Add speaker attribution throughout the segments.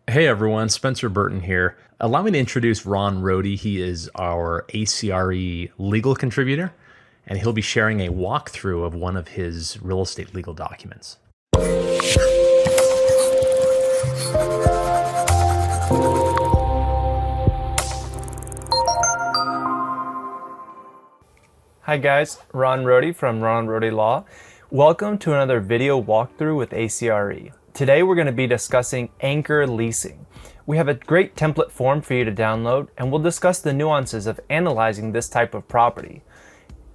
Speaker 1: Hey everyone, Spencer Burton here. Allow me to introduce Ron Rohde. He is our ACRE legal contributor, and he'll be sharing a walkthrough of one of his real estate legal documents.
Speaker 2: Hi guys, Ron Rohde from Ron Rohde Law. Welcome to another video walkthrough with ACRE. Today we're going to be discussing anchor leasing. We have a great template form for you to download, and we'll discuss the nuances of analyzing this type of property.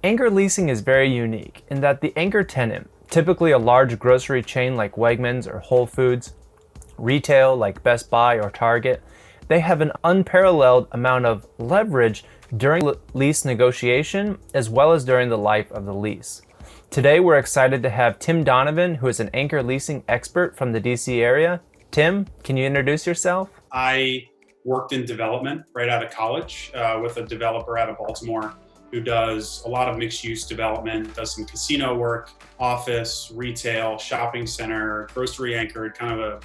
Speaker 2: Anchor leasing is very unique in that the anchor tenant, typically a large grocery chain like Wegmans or Whole Foods, retail like Best Buy or Target, they have an unparalleled amount of leverage during lease negotiation as well as during the life of the lease. Today we're excited to have Tim Donovan, who is an anchor leasing expert from the DC area. Tim, can you introduce yourself?
Speaker 3: I worked in development right out of college with a developer out of Baltimore who does a lot of mixed-use development, does some casino work, office, retail, shopping center, grocery anchored, kind of a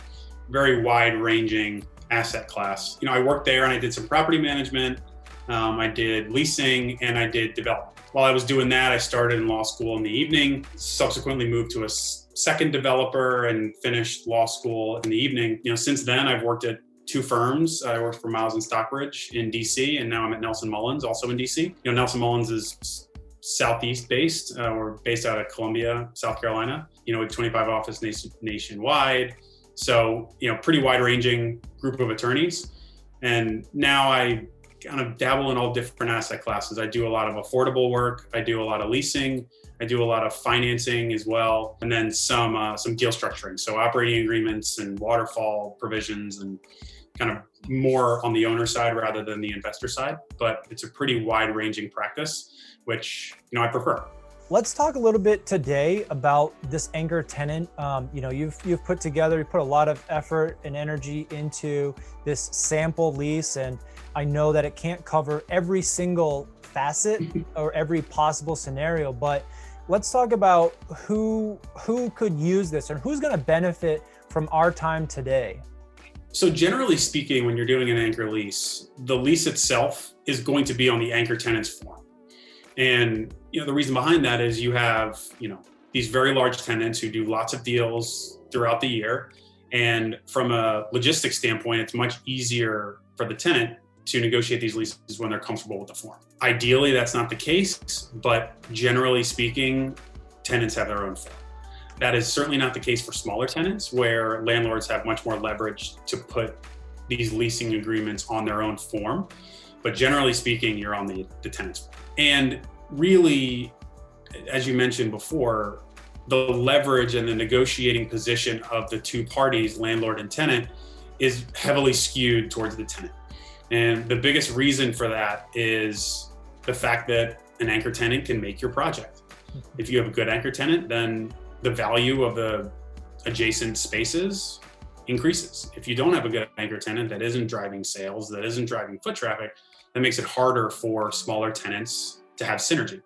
Speaker 3: very wide-ranging asset class. I worked there and I did some property management, I did leasing, and I did development. While I was doing that, I started in law school in the evening, subsequently moved to a second developer and finished law school in the evening. Since then, I've worked at two firms. I worked for Miles and Stockbridge in DC, and now I'm at Nelson Mullins, also in DC. Nelson Mullins is Southeast based. We're based out of Columbia, South Carolina, with 25 offices nationwide. So, pretty wide ranging group of attorneys. And now I kind of dabble in all different asset classes. I do a lot of affordable work. I do a lot of leasing. I do a lot of financing as well. And then some deal structuring. So operating agreements and waterfall provisions and kind of more on the owner side rather than the investor side. But it's a pretty wide ranging practice, which, I prefer.
Speaker 4: Let's talk a little bit today about this anchor tenant. You've put a lot of effort and energy into this sample lease, and I know that it can't cover every single facet or every possible scenario, but let's talk about who could use this and who's going to benefit from our time today.
Speaker 3: So generally speaking, when you're doing an anchor lease, the lease itself is going to be on the anchor tenant's form. And the reason behind that is you have, these very large tenants who do lots of deals throughout the year. And from a logistics standpoint, it's much easier for the tenant to negotiate these leases when they're comfortable with the form. Ideally, that's not the case, but generally speaking, tenants have their own form. That is certainly not the case for smaller tenants, where landlords have much more leverage to put these leasing agreements on their own form. But generally speaking, you're on the tenant's form. And really, as you mentioned before, the leverage and the negotiating position of the two parties, landlord and tenant, is heavily skewed towards the tenant. And the biggest reason for that is the fact that an anchor tenant can make your project. If you have a good anchor tenant, then the value of the adjacent spaces increases. If you don't have a good anchor tenant that isn't driving sales, that isn't driving foot traffic, that makes it harder for smaller tenants to have synergy.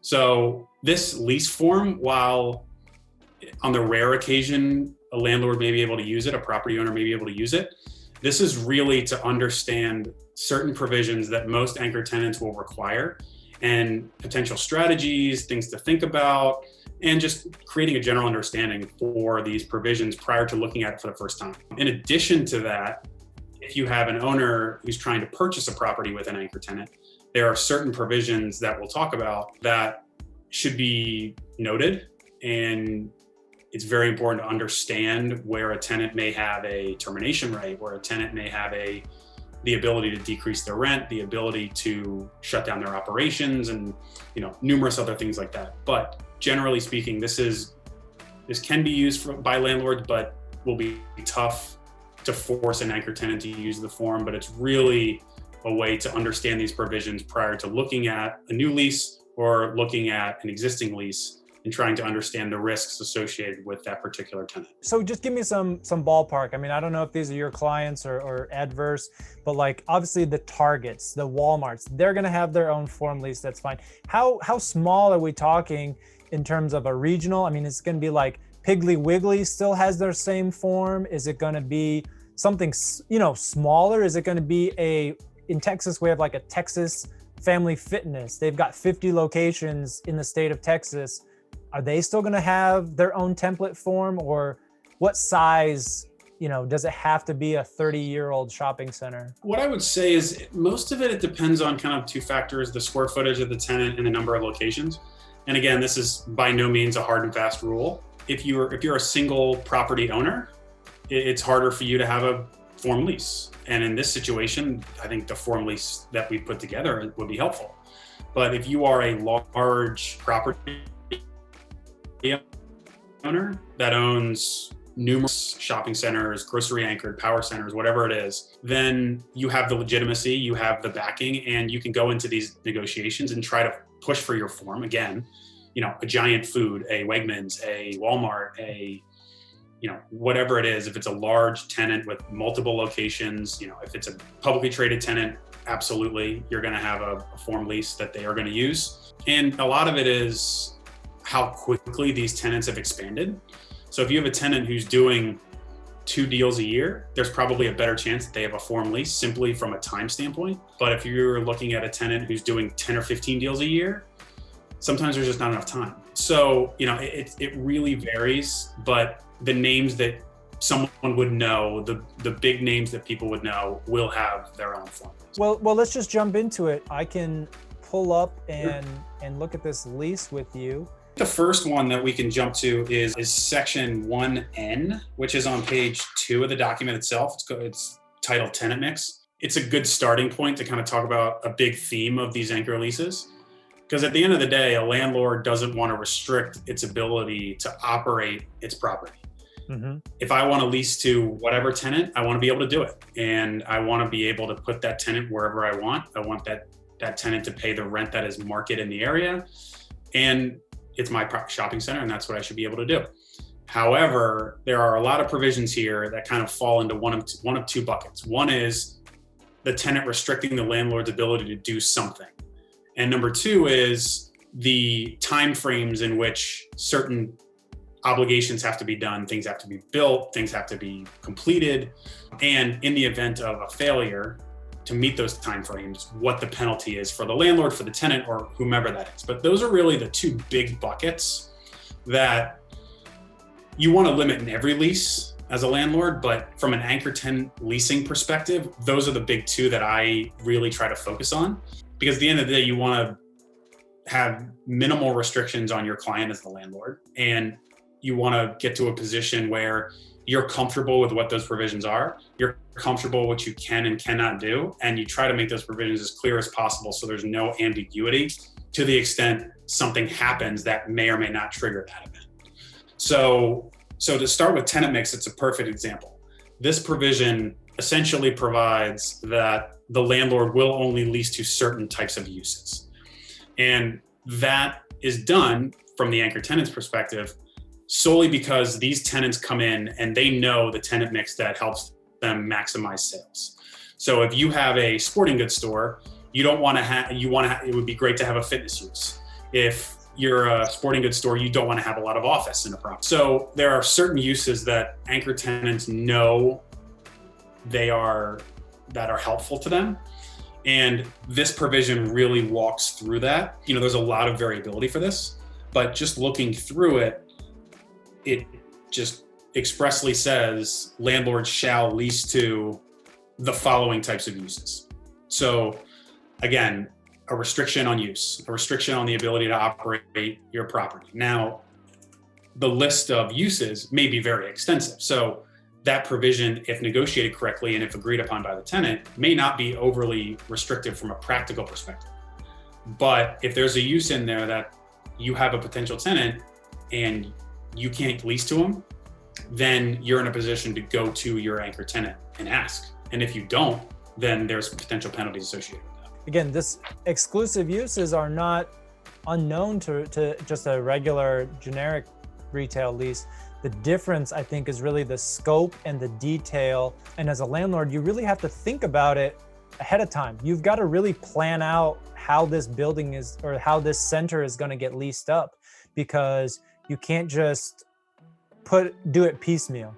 Speaker 3: So this lease form, while on the rare occasion a landlord may be able to use it, a property owner may be able to use it, this is really to understand certain provisions that most anchor tenants will require and potential strategies, things to think about, and just creating a general understanding for these provisions prior to looking at it for the first time. In addition to that, if you have an owner who's trying to purchase a property with an anchor tenant, there are certain provisions that we'll talk about that should be noted. And it's very important to understand where a tenant may have a termination right, where a tenant may have the ability to decrease their rent, the ability to shut down their operations, and numerous other things like that. But generally speaking, this can be used by landlords, but will be tough to force an anchor tenant to use the form. But it's really a way to understand these provisions prior to looking at a new lease or looking at an existing lease and trying to understand the risks associated with that particular tenant.
Speaker 4: So just give me some ballpark. I mean, I don't know if these are your clients or adverse, but like obviously the Targets, the Walmarts, they're going to have their own form lease. That's fine. How small are we talking in terms of a regional? I mean, it's going to be like Piggly Wiggly still has their same form. Is it going to be something, smaller? Is it going to be in Texas, we have like a Texas Family Fitness. They've got 50 locations in the state of Texas. Are they still going to have their own template form, or what size, does it have to be a 30-year-old shopping center?
Speaker 3: What I would say is most of it depends on kind of two factors: the square footage of the tenant and the number of locations. And again, this is by no means a hard and fast rule. If you're a single property owner, it's harder for you to have a form lease. And in this situation, I think the form lease that we put together would be helpful. But if you are a large property owner that owns numerous shopping centers, grocery anchored power centers, whatever it is, then you have the legitimacy, you have the backing, and you can go into these negotiations and try to push for your form. Again, a Giant Food, a Wegmans, a Walmart, whatever it is. If it's a large tenant with multiple locations, if it's a publicly traded tenant, absolutely, you're going to have a form lease that they are going to use. And a lot of it is how quickly these tenants have expanded. So if you have a tenant who's doing 2 deals a year, there's probably a better chance that they have a form lease simply from a time standpoint. But if you're looking at a tenant who's doing 10 or 15 deals a year, sometimes there's just not enough time. So, it really varies, but the names that someone would know, the big names that people would know, will have their own form lease.
Speaker 4: Well, let's just jump into it. I can pull up and look at this lease with you.
Speaker 3: The first one that we can jump to is section 1N, which is on page 2 of the document itself. It's titled Tenant Mix. It's a good starting point to kind of talk about a big theme of these anchor leases. Because at the end of the day, a landlord doesn't want to restrict its ability to operate its property. Mm-hmm. If I want to lease to whatever tenant, I want to be able to do it. And I want to be able to put that tenant wherever I want. I want that tenant to pay the rent that is market in the area. And it's my shopping center, and that's what I should be able to do. However, there are a lot of provisions here that kind of fall into one of two buckets. One is the tenant restricting the landlord's ability to do something. And number 2 is the timeframes in which certain obligations have to be done, things have to be built, things have to be completed. And in the event of a failure to meet those timeframes, what the penalty is for the landlord, for the tenant, or whomever that is. But those are really the 2 big buckets that you want to limit in every lease as a landlord. But from an anchor tenant leasing perspective, those are the big 2 that I really try to focus on. Because at the end of the day, you want to have minimal restrictions on your client as the landlord. And you want to get to a position where you're comfortable with what those provisions are. You're comfortable with what you can and cannot do. And you try to make those provisions as clear as possible so there's no ambiguity to the extent something happens that may or may not trigger that event. So to start with tenant mix, it's a perfect example. This provision essentially provides that the landlord will only lease to certain types of uses. And that is done from the anchor tenant's perspective solely because these tenants come in and they know the tenant mix that helps them maximize sales. So if you have a sporting goods store, it would be great to have a fitness use. If you're a sporting goods store, you don't want to have a lot of office in a property. So there are certain uses that anchor tenants know that are helpful to them. And this provision really walks through that. There's a lot of variability for this, but just looking through it, it just expressly says landlords shall lease to the following types of uses. So again, a restriction on use, a restriction on the ability to operate your property. Now, the list of uses may be very extensive. So that provision, if negotiated correctly and if agreed upon by the tenant, may not be overly restrictive from a practical perspective. But if there's a use in there that you have a potential tenant and you can't lease to them, then you're in a position to go to your anchor tenant and ask. And if you don't, then there's potential penalties associated with that.
Speaker 4: Again, this exclusive uses are not unknown to just a regular generic retail lease. The difference, I think, is really the scope and the detail. And as a landlord, you really have to think about it ahead of time. You've got to really plan out how this building is, or how this center is going to get leased up, because you can't just do it piecemeal,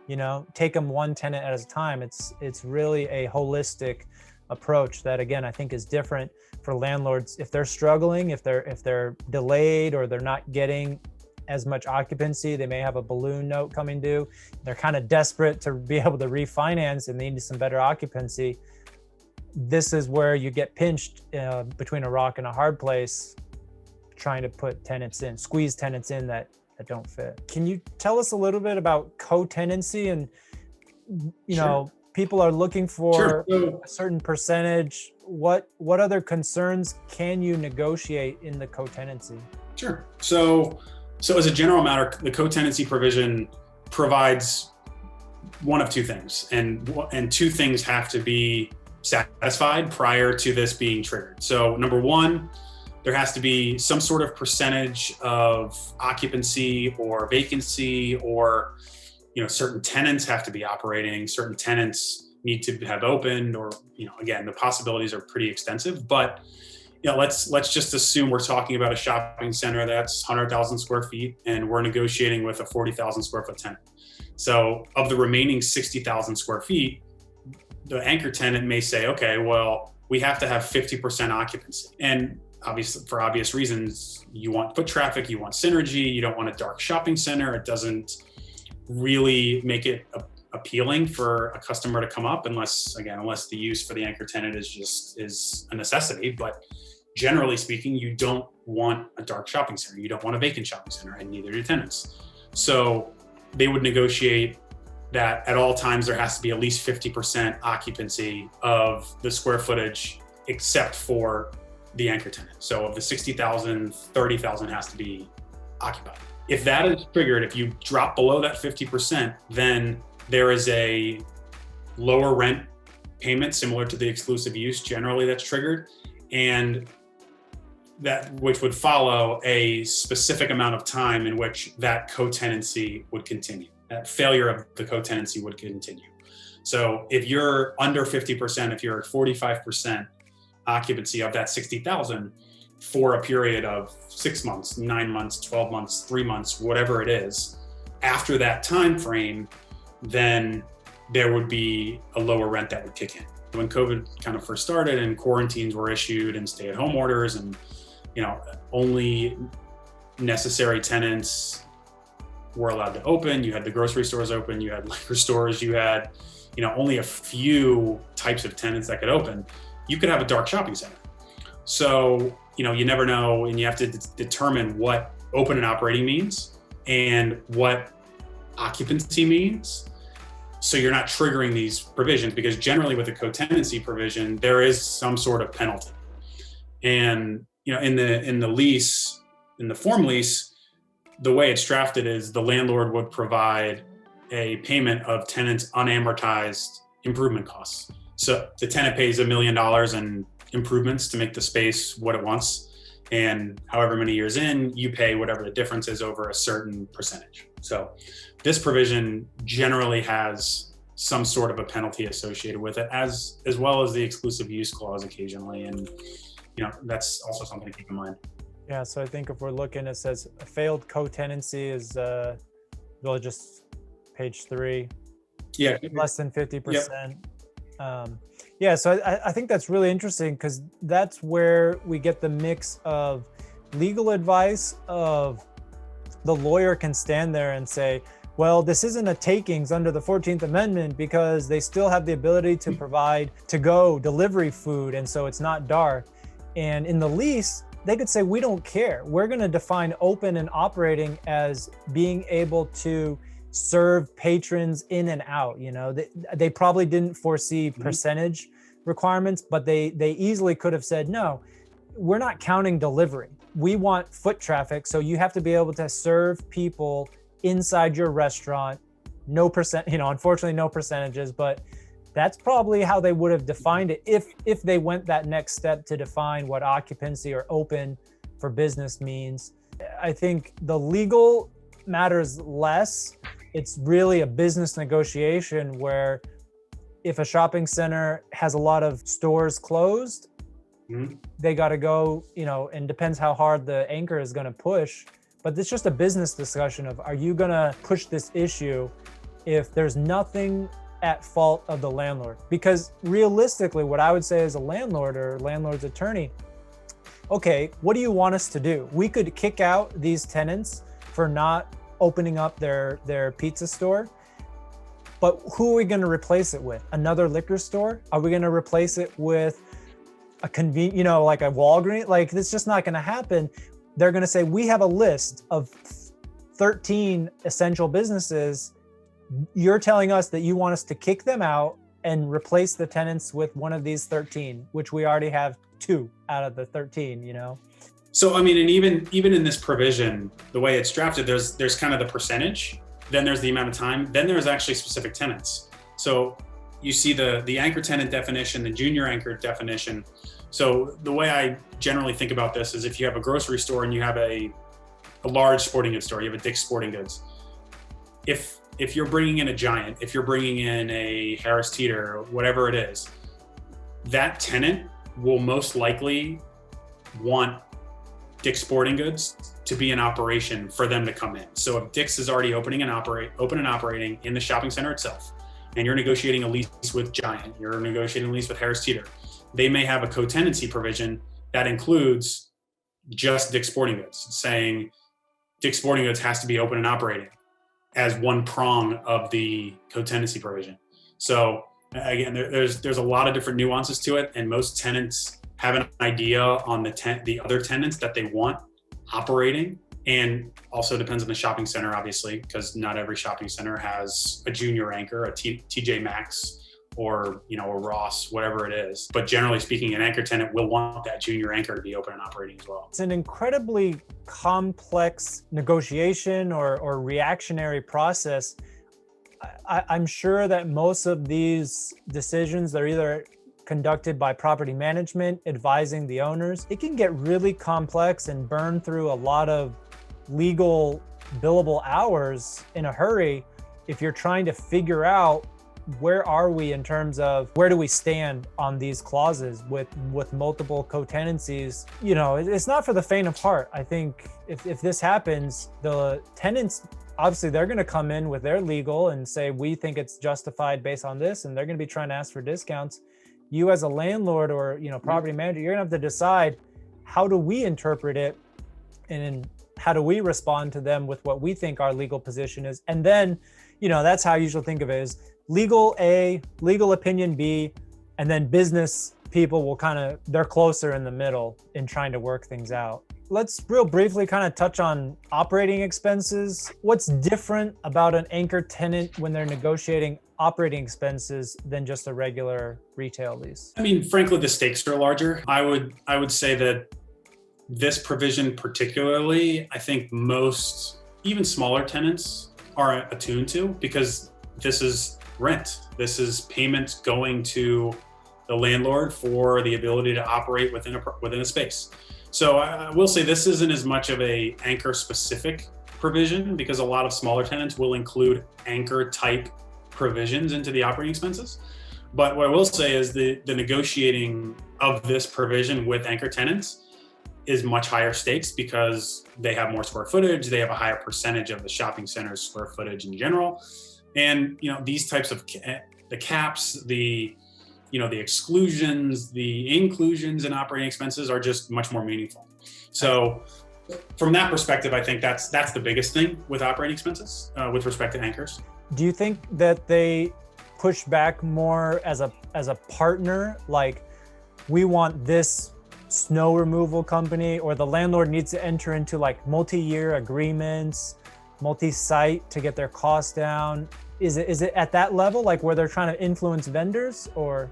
Speaker 4: take them one tenant at a time. It's really a holistic approach that, again, I think is different for landlords. If they're struggling, if they're delayed, or they're not getting as much occupancy, they may have a balloon note coming due. They're kind of desperate to be able to refinance and they need some better occupancy. This is where you get pinched between a rock and a hard place, trying to put tenants in, squeeze tenants in that don't fit. Can you tell us a little bit about co-tenancy? And
Speaker 3: Sure.
Speaker 4: people are looking for
Speaker 3: Sure.
Speaker 4: a certain percentage. What other concerns can you negotiate in the co-tenancy?
Speaker 3: Sure. So as a general matter, the co-tenancy provision provides one of two things, and two things have to be satisfied prior to this being triggered. So number one, there has to be some sort of percentage of occupancy or vacancy, or certain tenants have to be operating, certain tenants need to have opened, or again, the possibilities are pretty extensive. But let's just assume we're talking about a shopping center that's 100,000 square feet, and we're negotiating with a 40,000 square foot tenant. So of the remaining 60,000 square feet, the anchor tenant may say, okay, well, we have to have 50% occupancy. And obviously, for obvious reasons, you want foot traffic, you want synergy, you don't want a dark shopping center. It doesn't really make it appealing for a customer to come up unless the use for the anchor tenant is a necessity. But generally speaking, you don't want a dark shopping center. You don't want a vacant shopping center, and neither do tenants. So they would negotiate that at all times there has to be at least 50% occupancy of the square footage, except for the anchor tenant. So of the 60,000, 30,000 has to be occupied. If that is triggered, if you drop below that 50%, then there is a lower rent payment similar to the exclusive use generally that's triggered, and that which would follow a specific amount of time in which that co-tenancy would continue. That failure of the co-tenancy would continue. So if you're under 50%, if you're at 45% occupancy of that 60,000 for a period of 6 months, 9 months, 12 months, 3 months, whatever it is, after that time frame, then there would be a lower rent that would kick in. When COVID kind of first started and quarantines were issued and stay-at-home orders, and only necessary tenants were allowed to open. You had the grocery stores open, you had liquor stores, you had only a few types of tenants that could open. You could have a dark shopping center. So you never know, and you have to determine what open and operating means and what occupancy means, so you're not triggering these provisions, because generally with a co-tenancy provision there is some sort of penalty. And in the lease, in the form lease, the way it's drafted is the landlord would provide a payment of tenants' unamortized improvement costs. So the tenant pays $1 million in improvements to make the space what it wants, and however many years in, you pay whatever the difference is over a certain percentage. So this provision generally has some sort of a penalty associated with it, as well as the exclusive use clause occasionally. And that's also something to keep in mind.
Speaker 4: Yeah, so I think if we're looking, it says a failed co-tenancy is really just page 3.
Speaker 3: Yeah,
Speaker 4: less than 50%. Yeah, so I think that's really interesting, because that's where we get the mix of legal advice of the lawyer can stand there and say, well, this isn't a takings under the 14th Amendment because they still have the ability to provide to-go delivery food, and so it's not dark. And in the lease, they could say, we don't care. We're going to define open and operating as being able to serve patrons in and out. They probably didn't foresee percentage requirements, but they easily could have said, no, we're not counting delivery. We want foot traffic. So you have to be able to serve people inside your restaurant. No percent, unfortunately, no percentages, but that's probably how they would have defined it if they went that next step to define what occupancy or open for business means. I think the legal matters less. It's really a business negotiation where if a shopping center has a lot of stores closed, they got to go, and depends how hard the anchor is going to push. But it's just a business discussion of, are you gonna push this issue if there's nothing at fault of the landlord? Because realistically, what I would say as a landlord or landlord's attorney, okay, what do you want us to do? We could kick out these tenants for not opening up their pizza store, but who are we going to replace it with? Another liquor store? Are we going to replace it with a like a Walgreens? Like, it's just not going to happen. They're going to say, we have a list of 13 essential businesses. You're telling us that you want us to kick them out and replace the tenants with one of these 13, which we already have 2 out of the 13,
Speaker 3: So, I mean, and even in this provision, the way it's drafted, there's kind of the percentage, then there's the amount of time, then there's actually specific tenants. So you see the anchor tenant definition, the junior anchor definition. So the way I generally think about this is, if you have a grocery store and you have a large sporting goods store, you have a Dick's Sporting Goods. If you're bringing in a Giant, if you're bringing in a Harris Teeter, whatever it is, that tenant will most likely want Dick's Sporting Goods to be in operation for them to come in. So if Dick's is already open and operating in the shopping center itself, and you're negotiating a lease with Giant, you're negotiating a lease with Harris Teeter, they may have a co-tenancy provision that includes just Dick's Sporting Goods, saying Dick's Sporting Goods has to be open and operating as one prong of the co-tenancy provision. So again, there's a lot of different nuances to it, and most tenants have an idea on the other tenants that they want operating, and also depends on the shopping center, obviously, because not every shopping center has a junior anchor, a TJ Maxx, or a Ross, whatever it is. But generally speaking, an anchor tenant will want that junior anchor to be open and operating as well.
Speaker 4: It's an incredibly complex negotiation or reactionary process. I'm sure that most of these decisions are either conducted by property management, advising the owners. It can get really complex and burn through a lot of legal billable hours in a hurry if you're trying to figure out where are we in terms of where do we stand on these clauses with multiple co-tenancies. It's not for the faint of heart. I think if this happens, the tenants, obviously they're going to come in with their legal and say, we think it's justified based on this, and they're going to be trying to ask for discounts. You as a landlord or property manager, you're going to have to decide, how do we interpret it, and how do we respond to them with what we think our legal position is. And then that's how I usually think of it, is legal A, legal opinion B, and then business people will they're closer in the middle in trying to work things out. Let's real briefly kind of touch on operating expenses. What's different about an anchor tenant when they're negotiating operating expenses than just a regular retail lease?
Speaker 3: I mean, frankly, the stakes are larger. I would say that this provision particularly, I think most, even smaller tenants are attuned to, because this is rent. This is payments going to the landlord for the ability to operate within a space. So I will say this isn't as much of a anchor specific provision, because a lot of smaller tenants will include anchor type provisions into the operating expenses. But what I will say is the negotiating of this provision with anchor tenants is much higher stakes, because they have more square footage, they have a higher percentage of the shopping center's square footage in general. And these types of the caps, the exclusions, the inclusions in operating expenses are just much more meaningful. So from that perspective, I think that's the biggest thing with operating expenses with respect to anchors.
Speaker 4: Do you think that they push back more as a partner, like, we want this snow removal company, or the landlord needs to enter into like multi-year agreements, multi-site to get their costs down? Is it at that level, like where they're trying to influence vendors? Or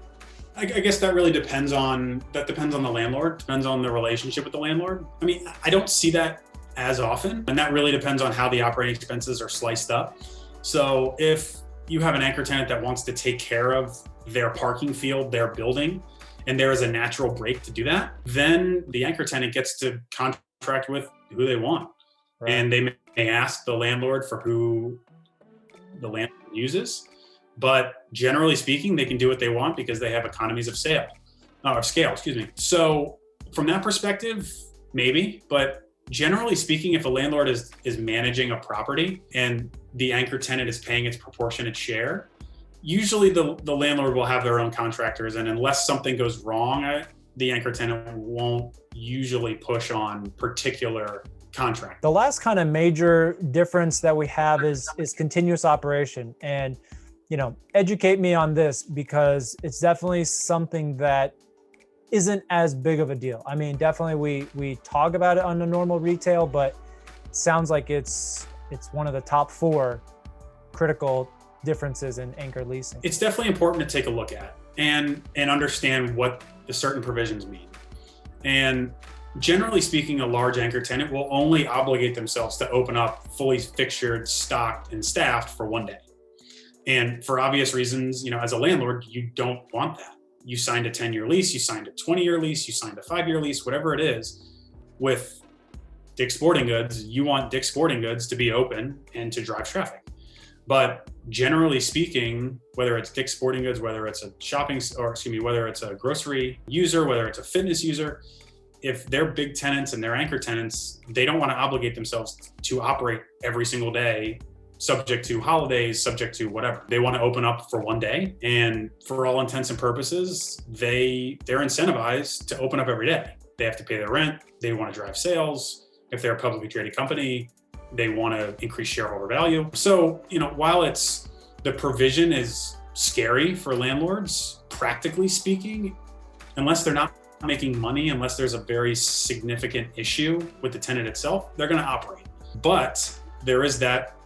Speaker 3: I guess that really depends on the landlord, depends on the relationship with the landlord. I mean, I don't see that as often, and that really depends on how the operating expenses are sliced up. So if you have an anchor tenant that wants to take care of their parking field, their building, and there is a natural break to do that, then the anchor tenant gets to contract with who they want. Right. And they may ask the landlord for who the landlord uses, but generally speaking, they can do what they want because they have economies of scale, excuse me. So from that perspective, maybe, but Generally speaking, if a landlord is managing a property and the anchor tenant is paying its proportionate share, usually the landlord will have their own contractors, and unless something goes wrong, the anchor tenant won't usually push on particular contract.
Speaker 4: The last kind of major difference that we have is continuous operation. And, educate me on this, because it's definitely something that isn't as big of a deal. I mean, definitely we talk about it on the normal retail, but it sounds like it's one of the top 4 critical differences in anchor leasing.
Speaker 3: It's definitely important to take a look at and understand what the certain provisions mean. And generally speaking, a large anchor tenant will only obligate themselves to open up fully fixtured, stocked, and staffed for 1 day. And for obvious reasons, as a landlord, you don't want that. You signed a 10-year lease, you signed a 20-year lease, you signed a 5-year lease, whatever it is. With Dick's Sporting Goods, you want Dick's Sporting Goods to be open and to drive traffic. But generally speaking, whether it's Dick's Sporting Goods, whether it's whether it's a grocery user, whether it's a fitness user, if they're big tenants and they're anchor tenants, they don't want to obligate themselves to operate every single day, subject to holidays, subject to whatever. They want to open up for 1 day. And for all intents and purposes, they're incentivized to open up every day. They have to pay their rent. They want to drive sales. If they're a publicly traded company, they want to increase shareholder value. So, while the provision is scary for landlords, practically speaking, unless they're not making money, unless there's a very significant issue with the tenant itself, they're going to operate. But there is that,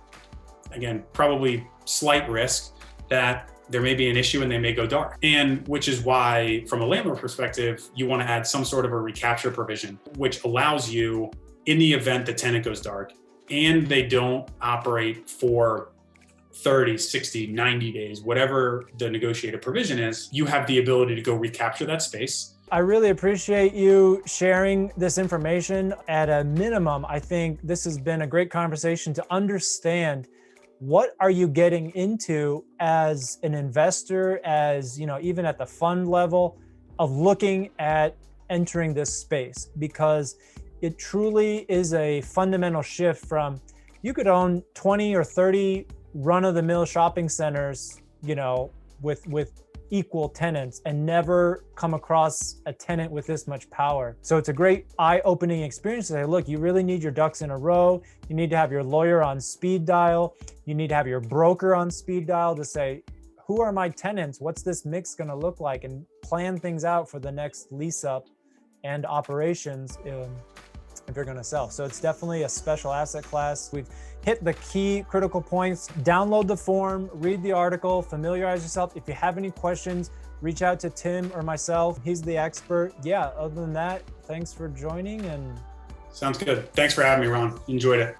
Speaker 3: again, probably slight risk that there may be an issue and they may go dark. And which is why, from a landlord perspective, you want to add some sort of a recapture provision, which allows you, in the event the tenant goes dark and they don't operate for 30, 60, 90 days, whatever the negotiated provision is, you have the ability to go recapture that space.
Speaker 4: I really appreciate you sharing this information. At a minimum, I think this has been a great conversation to understand what are you getting into as an investor, as even at the fund level of looking at entering this space, because it truly is a fundamental shift from, you could own 20 or 30 run-of-the-mill shopping centers, with equal tenants, and never come across a tenant with this much power. So it's a great eye-opening experience to say, look, you really need your ducks in a row. You need to have your lawyer on speed dial. You need to have your broker on speed dial to say, who are my tenants? What's this mix going to look like? And plan things out for the next lease up and operations if you're going to sell. So it's definitely a special asset class. We've hit the key critical points. Download the form, read the article, familiarize yourself. If you have any questions, reach out to Tim or myself. He's the expert. Yeah, other than that, thanks for joining. And
Speaker 3: sounds good. Thanks for having me, Ron. Enjoyed it.